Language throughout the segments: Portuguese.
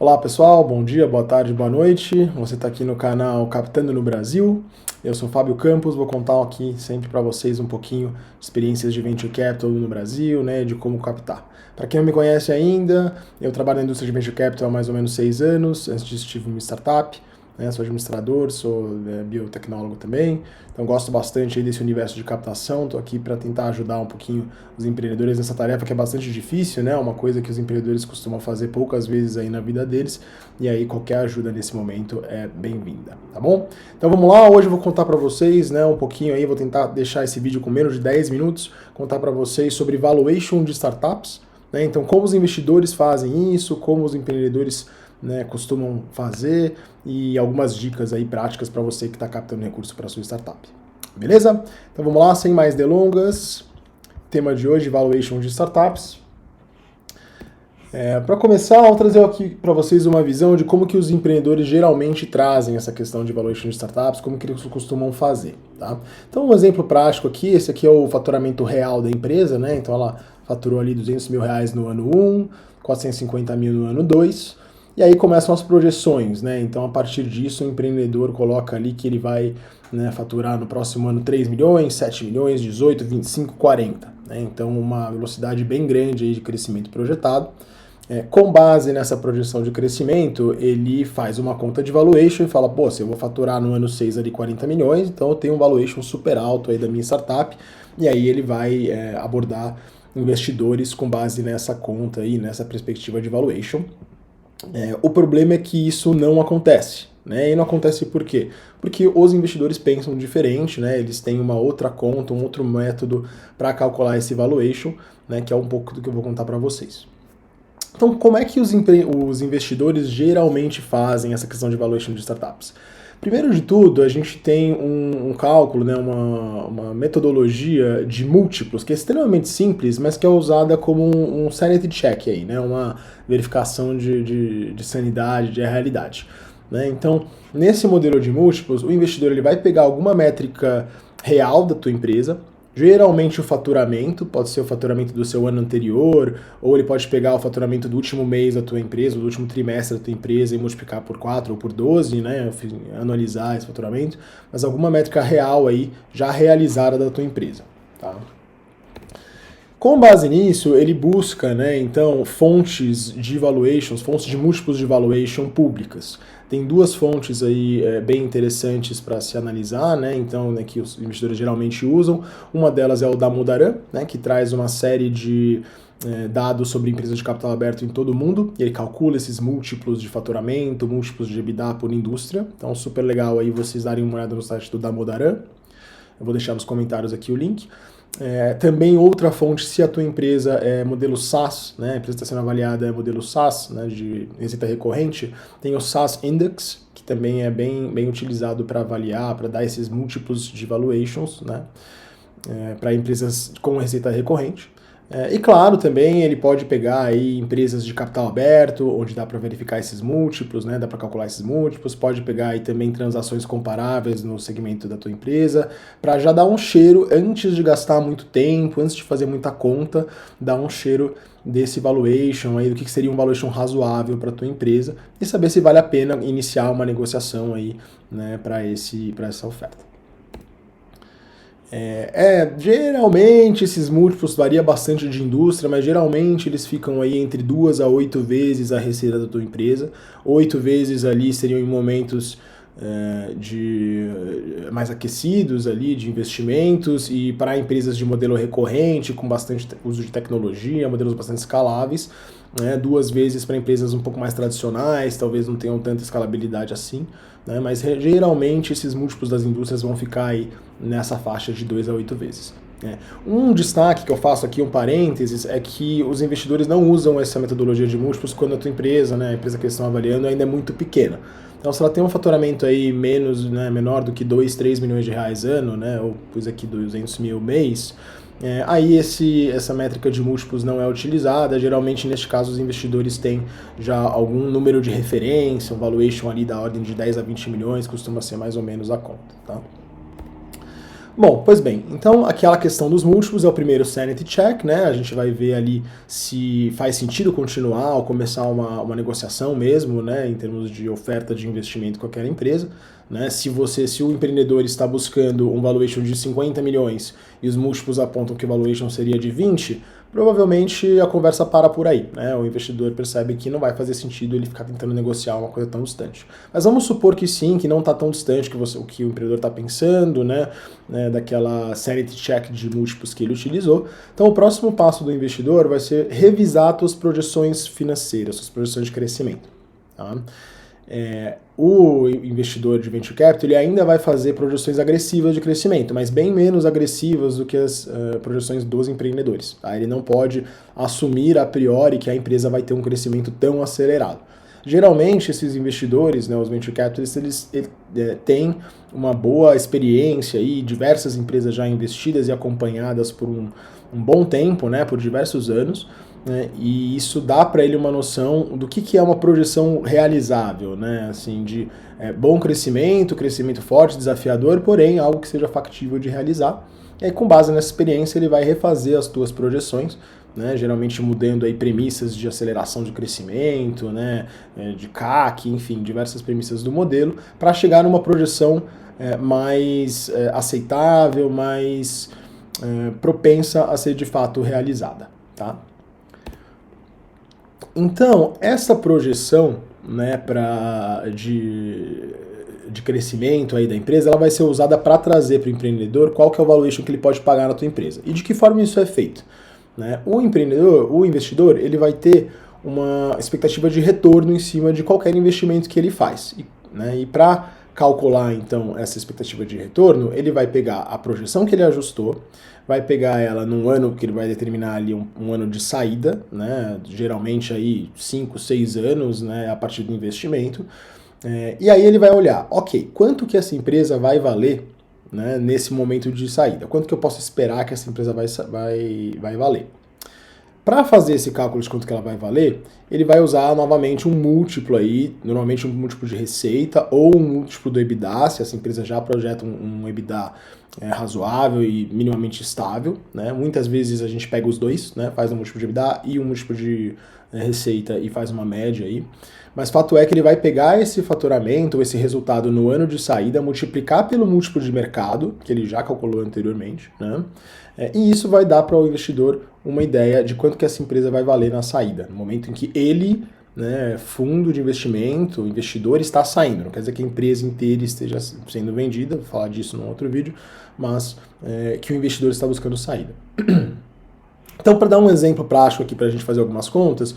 Olá pessoal, bom dia, boa tarde, boa noite. Você está aqui no canal Captando no Brasil. Eu sou Fábio Campos, vou contar aqui sempre para vocês um pouquinho de experiências de Venture Capital no Brasil, né, de como captar. Para quem não me conhece ainda, eu trabalho na indústria de Venture Capital há mais ou menos 6 anos. Antes disso tive uma startup, né, sou administrador, sou biotecnólogo também. Então gosto bastante aí desse universo de captação. Estou aqui para tentar ajudar um pouquinho os empreendedores nessa tarefa que é bastante difícil, né? Uma coisa que os empreendedores costumam fazer poucas vezes aí na vida deles. E aí qualquer ajuda nesse momento é bem-vinda, tá bom? Então vamos lá, hoje eu vou contar para vocês, né, um pouquinho aí, vou tentar deixar esse vídeo com menos de 10 minutos, contar para vocês sobre valuation de startups, né? Então como os investidores fazem isso, como os empreendedores, né, costumam fazer e algumas dicas aí práticas para você que está captando recurso para sua startup. Beleza? Então vamos lá, sem mais delongas. Tema de hoje, valuation de startups. Para começar, eu vou trazer aqui para vocês uma visão de como que os empreendedores geralmente trazem essa questão de valuation de startups, como que eles costumam fazer, tá? Então um exemplo prático aqui, esse aqui é o faturamento real da empresa, né? Então ela faturou ali R$200 mil no ano 1, 450 mil no ano 2, e aí começam as projeções, né? Então a partir disso o empreendedor coloca ali que ele vai, né, faturar no próximo ano 3 milhões, 7 milhões, 18, 25, 40, né? Então uma velocidade bem grande aí de crescimento projetado. Com base nessa projeção de crescimento, ele faz uma conta de valuation e fala, pô, se eu vou faturar no ano 6 ali 40 milhões, então eu tenho um valuation super alto aí da minha startup, e aí ele vai abordar investidores com base nessa conta aí, nessa perspectiva de valuation. O problema é que isso não acontece, né? E não acontece por quê? Porque os investidores pensam diferente, né? Eles têm uma outra conta, um outro método para calcular esse valuation, né? Que é um pouco do que eu vou contar para vocês. Então, como é que os investidores geralmente fazem essa questão de valuation de startups? Primeiro de tudo, a gente tem um cálculo, né, uma metodologia de múltiplos, que é extremamente simples, mas que é usada como um sanity check, aí, né, uma verificação de sanidade, de realidade. Né? Então, nesse modelo de múltiplos, o investidor ele vai pegar alguma métrica real da tua empresa, geralmente o faturamento, pode ser o faturamento do seu ano anterior, ou ele pode pegar o faturamento do último mês da tua empresa, do último trimestre da tua empresa e multiplicar por 4 ou por 12, né, anualizar esse faturamento, mas alguma métrica real aí, já realizada da tua empresa, tá? Com base nisso, ele busca, né, então, fontes de valuations, fontes de múltiplos de valuation públicas. Tem duas fontes aí bem interessantes para se analisar, né, então, né, que os investidores geralmente usam. Uma delas é o da Mudaran, né, que traz uma série de dados sobre empresas de capital aberto em todo o mundo, e ele calcula esses múltiplos de faturamento, múltiplos de EBITDA por indústria. Então, super legal aí vocês darem uma olhada no site do da Mudaran. Eu vou deixar nos comentários aqui o link. Também outra fonte, se a tua empresa é modelo SaaS, né, a empresa está sendo avaliada é modelo SaaS, né, de receita recorrente, tem o SaaS Index, que também é bem utilizado para avaliar, para dar esses múltiplos de valuations, né, para empresas com receita recorrente. E claro, também ele pode pegar aí empresas de capital aberto, onde dá para verificar esses múltiplos, né, dá para calcular esses múltiplos, pode pegar aí também transações comparáveis no segmento da tua empresa, para já dar um cheiro, antes de gastar muito tempo, antes de fazer muita conta, dar um cheiro desse valuation, aí, do que seria um valuation razoável para a tua empresa, e saber se vale a pena iniciar uma negociação aí, né, para essa oferta. Geralmente esses múltiplos varia bastante de indústria, mas geralmente eles ficam aí entre 2 a 8 vezes a receita da tua empresa. 8 vezes ali seriam em momentos mais aquecidos ali, de investimentos, e para empresas de modelo recorrente, com bastante uso de tecnologia, modelos bastante escaláveis, né? 2 vezes para empresas um pouco mais tradicionais, talvez não tenham tanta escalabilidade assim, né? Mas geralmente esses múltiplos das indústrias vão ficar aí nessa faixa de 2 a 8 vezes. Um destaque que eu faço aqui, um parênteses, é que os investidores não usam essa metodologia de múltiplos quando a tua empresa, né, a empresa que eles estão avaliando, ainda é muito pequena. Então, se ela tem um faturamento aí menor do que 2, 3 milhões de reais ano, né, ou pus aqui 200 mil mês, aí essa métrica de múltiplos não é utilizada. Geralmente, neste caso, os investidores têm já algum número de referência, um valuation ali da ordem de 10 a 20 milhões, costuma ser mais ou menos a conta, tá? Bom, pois bem, então aquela questão dos múltiplos é o primeiro sanity check, né? A gente vai ver ali se faz sentido continuar ou começar uma negociação mesmo, né? Em termos de oferta de investimento com aquela empresa, né? Se o empreendedor está buscando um valuation de 50 milhões e os múltiplos apontam que o valuation seria de 20, provavelmente a conversa para por aí, né? O investidor percebe que não vai fazer sentido ele ficar tentando negociar uma coisa tão distante. Mas vamos supor que sim, que não está tão distante o que o empreendedor está pensando, né? Daquela sanity check de múltiplos que ele utilizou. Então o próximo passo do investidor vai ser revisar suas projeções financeiras, suas projeções de crescimento. Tá? O investidor de venture capital ele ainda vai fazer projeções agressivas de crescimento, mas bem menos agressivas do que as projeções dos empreendedores. Tá? Ele não pode assumir a priori que a empresa vai ter um crescimento tão acelerado. Geralmente, esses investidores, né, os venture capitalists, eles têm uma boa experiência e diversas empresas já investidas e acompanhadas por um bom tempo, né, por diversos anos, né, e isso dá para ele uma noção do que é uma projeção realizável, né, assim, de bom crescimento forte, desafiador, porém algo que seja factível de realizar. E aí, com base nessa experiência, ele vai refazer as suas projeções, né, geralmente mudando aí premissas de aceleração de crescimento, né, de CAC, enfim, diversas premissas do modelo, para chegar numa projeção mais aceitável, mais propensa a ser de fato realizada. Tá? Então, essa projeção, né, de crescimento aí da empresa, ela vai ser usada para trazer para o empreendedor qual que é o valuation que ele pode pagar na tua empresa. E de que forma isso é feito? Né? O investidor, ele vai ter uma expectativa de retorno em cima de qualquer investimento que ele faz. E para calcular, então, essa expectativa de retorno, ele vai pegar a projeção que ele ajustou, vai pegar ela num ano que ele vai determinar ali um ano de saída, né? Geralmente aí 5, 6 anos, né, a partir do investimento, e aí ele vai olhar, ok, quanto que essa empresa vai valer, né, nesse momento de saída? Quanto que eu posso esperar que essa empresa vai valer? Para fazer esse cálculo de quanto que ela vai valer, ele vai usar novamente um múltiplo aí, normalmente um múltiplo de receita ou um múltiplo do EBITDA, se essa empresa já projeta um EBITDA razoável e minimamente estável, né? Muitas vezes a gente pega os dois, né? Faz um múltiplo de EBITDA e um múltiplo de receita e faz uma média aí. Mas fato é que ele vai pegar esse faturamento, esse resultado no ano de saída, multiplicar pelo múltiplo de mercado, que ele já calculou anteriormente, né? E isso vai dar para o investidor uma ideia de quanto que essa empresa vai valer na saída, no momento em que ele, né, fundo de investimento, investidor, está saindo. Não quer dizer que a empresa inteira esteja sendo vendida, vou falar disso num outro vídeo, mas que o investidor está buscando saída. Então, para dar um exemplo prático aqui para a gente fazer algumas contas,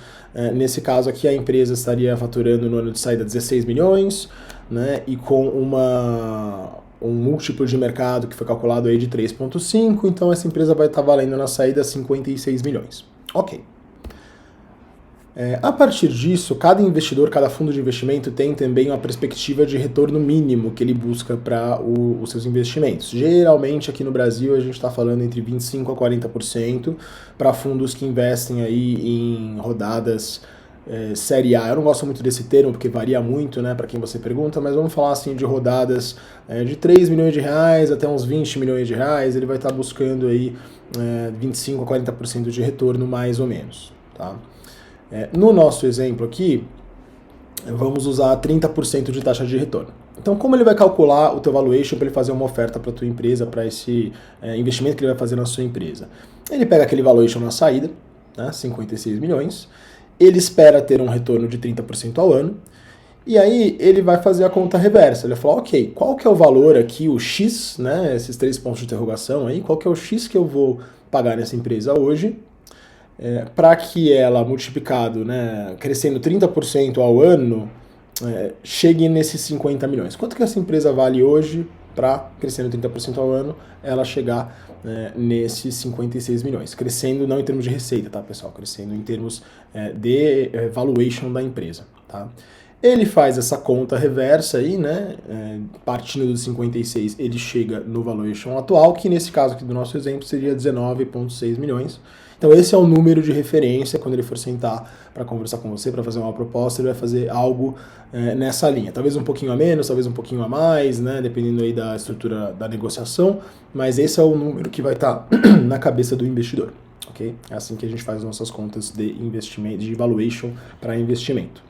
nesse caso aqui a empresa estaria faturando no ano de saída 16 milhões, né, e com um múltiplo de mercado que foi calculado aí de 3,5, então essa empresa vai estar valendo na saída 56 milhões. Ok. A partir disso, cada investidor, cada fundo de investimento tem também uma perspectiva de retorno mínimo que ele busca para os seus investimentos. Geralmente aqui no Brasil a gente está falando entre 25% a 40% para fundos que investem aí em rodadas série A. Eu não gosto muito desse termo porque varia muito, né, para quem você pergunta, mas vamos falar assim de rodadas de 3 milhões de reais até uns 20 milhões de reais, ele vai estar buscando aí 25% a 40% de retorno mais ou menos, tá? No nosso exemplo aqui, vamos usar 30% de taxa de retorno. Então, como ele vai calcular o teu valuation para ele fazer uma oferta para a tua empresa, para esse investimento que ele vai fazer na sua empresa? Ele pega aquele valuation na saída, né, 56 milhões, ele espera ter um retorno de 30% ao ano, e aí ele vai fazer a conta reversa. Ele vai falar, ok, qual que é o valor aqui, o X, né, esses 3 pontos de interrogação aí, qual que é o X que eu vou pagar nessa empresa hoje, para que ela, multiplicado, né, crescendo 30% ao ano, chegue nesses 50 milhões. Quanto que essa empresa vale hoje para, crescendo 30% ao ano, ela chegar nesses 56 milhões? Crescendo não em termos de receita, tá, pessoal? Crescendo em termos de valuation da empresa, tá? Ele faz essa conta reversa aí, né? Partindo dos 56, ele chega no valuation atual, que nesse caso aqui do nosso exemplo seria 19,6 milhões. Então esse é o número de referência quando ele for sentar para conversar com você, para fazer uma proposta, ele vai fazer algo nessa linha. Talvez um pouquinho a menos, talvez um pouquinho a mais, né? Dependendo aí da estrutura da negociação, mas esse é o número que vai estar na cabeça do investidor, ok? É assim que a gente faz nossas contas de investimento, de valuation para investimento.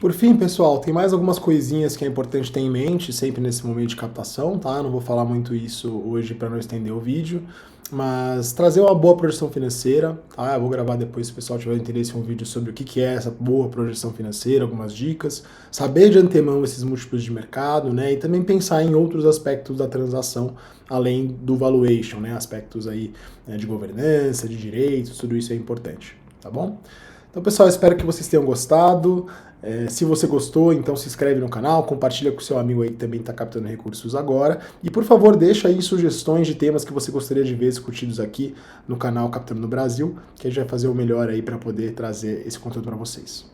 Por fim, pessoal, tem mais algumas coisinhas que é importante ter em mente sempre nesse momento de captação, tá? Não vou falar muito isso hoje para não estender o vídeo, mas trazer uma boa projeção financeira, tá? Eu vou gravar depois, se o pessoal tiver interesse, um vídeo sobre o que é essa boa projeção financeira, algumas dicas, saber de antemão esses múltiplos de mercado, né? E também pensar em outros aspectos da transação, além do valuation, né? Aspectos aí de governança, de direitos, tudo isso é importante, tá bom? Então, pessoal, espero que vocês tenham gostado. Se você gostou, então se inscreve no canal, compartilha com o seu amigo aí que também está captando recursos agora. E, por favor, deixa aí sugestões de temas que você gostaria de ver discutidos aqui no canal Captando no Brasil, que a gente vai fazer o melhor aí para poder trazer esse conteúdo para vocês.